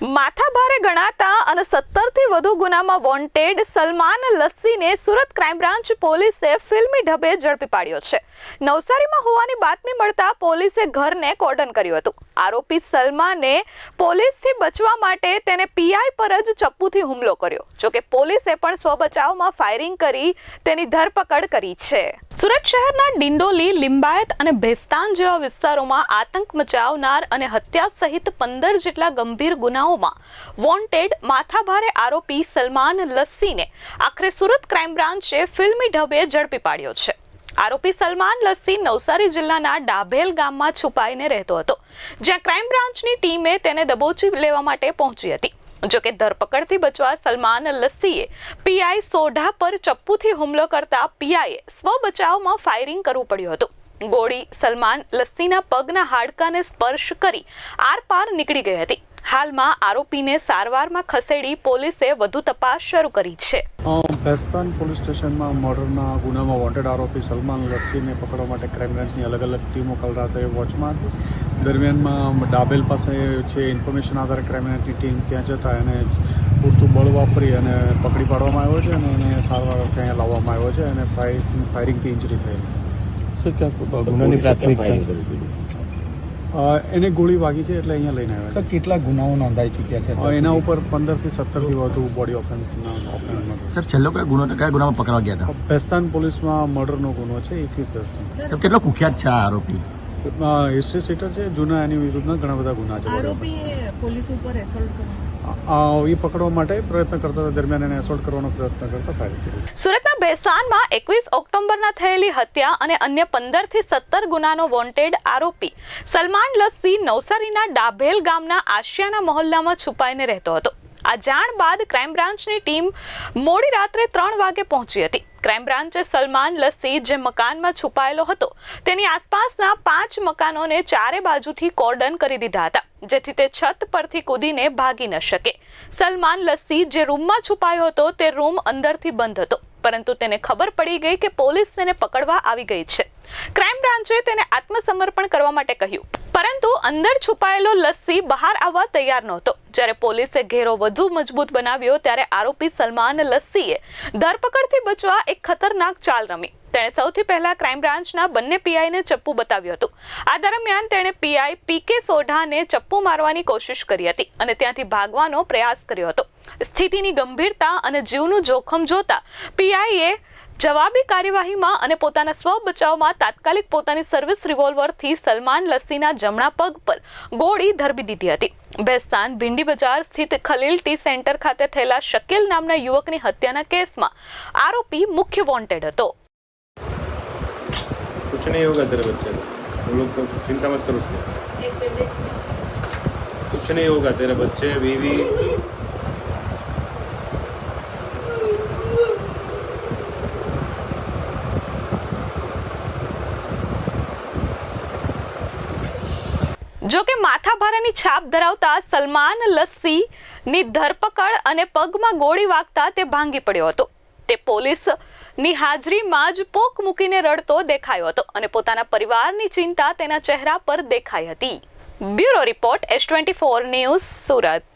માથાભારે ગણાતા અને 17 થી વધુ ગુનામાં વોન્ટેડ સલમાન લસ્સીને સુરત ક્રાઇમ બ્રાન્ચ પોલીસે ફિલ્મી ઢબે ઝડપી પાડ્યો છે। નવસારીમાં હોવાની બાતમી મળતા પોલીસે ઘરને કોર્ડન કર્યું હતું। આરોપી સલમાને પોલીસથી બચવા માટે તેને પીઆઈ પર જ ચપ્પુથી હુમલો કર્યો। જોકે પોલીસે પણ સ્વબચાવમાં ફાયરિંગ કરી તેની ધરપકડ કરી છે। સુરત શહેરના ડિંડોલી, લિંબાયત અને ભેસ્તાન જેવા વિસ્તારોમાં આતંક મચાવનાર અને હત્યા સહિત 15 જેટલા ગંભીર ગુનાઓમાં વોન્ટેડ માથાભારે આરોપી સલમાન લસ્સીને આખરે સુરત ક્રાઇમ બ્રાન્ચે ફિલ્મી ઢબે ઝડપી પાડ્યો છે। આરોપી સલમાન લસ્સી નવસારી જિલ્લાના ડાભેલ ગામમાં છુપાઈને રહેતો હતો, જ્યાં ક્રાઇમ બ્રાન્ચની ટીમે તેને દબોચી લેવા માટે પહોંચી હતી। જોકે ધરપકડથી બચવા સલમાન લસ્સીએ પીઆઈ સોઢા પર ચપ્પુથી હુમલો કરતા પીઆઈએ સ્વબચાવમાં ફાયરિંગ કરવું પડ્યું હતું। ગોળી સલમાન લસ્સીના પગના હાડકાને સ્પર્શ કરી આરપાર નીકળી ગઈ હતી। હાલમાં આરોપીને સારવારમાં ખસેડી પોલીસે વધુ તપાસ શરૂ કરી છે। ભેસ્તાન પોલીસ સ્ટેશનમાં મર્ડરના ગુનામાં વોન્ટેડ આરોપી સલમાન લસ્સીને પકડવા માટે ક્રાઇમ બ્રાન્ચની અલગ અલગ ટીમો કાલ રાત્રે વોચમાં હતી। દરમિયાનમાં ડાબેલ પાસે છે ઇન્ફોર્મેશન આધારે ક્રાઇમ બ્રાન્ચની ટીમ ત્યાં જતા એને પૂરતું બળ વાપરી અને પકડી પાડવામાં આવ્યો છે અને એને સારવાર ત્યાં લાવવામાં આવ્યો છે અને ફાયરિંગથી ઇન્જરી થયેલી એને ગોળી વાગી છે એટલે અહીંયા લઈને આવ્યા। સર, કેટલા ગુનાઓ નોંધાઈ ચૂક્યા છે? એના ઉપર 15 થી 17 થી વધુ બોડી ઓફેન્સના ઓફેન્સ। સર, છેલ્લો કયા ગુનામાં પકડવા ગયા હતા? ભેસ્તાન પોલીસમાં મર્ડરનો ગુનો છે 21/10। સર, કેટલો કુખ્યાત છે આ આરોપી? હિસ્ટ્રી સીટર છે, જૂના એની વિરુદ્ધના ઘણા બધા ગુના છે। આરોપીએ પોલીસ ઉપર એસોલ્ટ કર્યો, એ પકડવા માટે પ્રયત્ન કરતા દરમિયાન એને એસોલ્ટ કરવાનો પ્રયત્ન કરતા ફાયર કર્યું। સુરતના ભેસ્તાનમાં 21 ઓક્ટોબરના થયેલી હત્યા અને અન્ય 15 થી 17 ગુનાનો વોન્ટેડ આરોપી સલમાન લસ્સી નવસારીના ડાભેલ ગામના આશિયાના મહોલ્લામાં છુપાઈને રહેતો હતો। આ જાણ બાદ ક્રાઇમ બ્રાન્ચની ટીમ મોડી રાત્રે 3 વાગે પહોંચી હતી। ક્રાઇમ બ્રાન્ચે સલમાન લસ્સી જે મકાનમાં છુપાયેલો હતો તેની આસપાસના 5 મકાનોને ચારે બાજુથી કોર્ડન કરી દીધા હતા, જેથી તે છત પરથી કૂદીને ભાગી ન શકે। સલમાન લસ્સી જે રૂમમાં છુપાયો હતો તે રૂમ અંદરથી બંધ હતો, પરંતુ તેને ખબર પડી ગઈ કે પોલીસ તેને પકડવા આવી ગઈ છે। ક્રાઇમ બ્રાન્ચે તેને આત્મસમર્પણ કરવા માટે કહ્યું, પરંતુ અંદર છુપાયેલો લસ્સી બહાર આવવા તૈયાર નહોતો। જ્યારે પોલીસે ઘેરો વધુ મજબૂત બનાવ્યો ત્યારે આરોપી સલમાન લસ્સીએ ધરપકડથી બચવા એક ખતરનાક ચાલ રમી। તેણે સૌથી પહેલા ક્રાઇમ બ્રાન્ચના બંને પીઆઈને ચપ્પુ બતાવ્યું હતું। આ દરમિયાન તેણે પીઆઈ પીકે સોઢાને ચપ્પુ મારવાની કોશિશ કરી હતી અને ત્યાંથી ભાગવાનો પ્રયાસ કર્યો હતો। સ્થિતિની ગંભીરતા અને જીવનું જોખમ જોતા પીઆઈએ જવાબી કાર્યવાહીમાં અને પોતાના સ્વ બચાવમાં તાત્કાલિક પોતાની સર્વિસ રિવોલ્વરથી સલમાન લસ્સીના જમણા પગ પર ગોળી ધરબી દીધી હતી। ભેસ્તાન ભીંડી બજાર સ્થિત ખલીલ ટી સેન્ટર ખાતે થયેલા શકીલ નામના યુવકની હત્યાના કેસમાં આરોપી મુખ્ય વોન્ટેડ હતો। कुछ नहीं होगा तेरे बच्चे को, हम लोग को चिंता मत करो उसकी, कुछ नहीं होगा तेरे बच्चे बीवी। જોકે માથાભારાની છાપ ધરાવતા સલમાન લસ્સીની ધરપકડ અને પગમાં ગોળી વાગતા તે ભાંગી પડ્યો હતો। તે પોલીસની હાજરીમાં જ પોક મૂકીને રડતો દેખાયો હતો અને પોતાના પરિવારની ચિંતા તેના ચહેરા પર દેખાઈ હતી। Bureau report S24 news, Surat.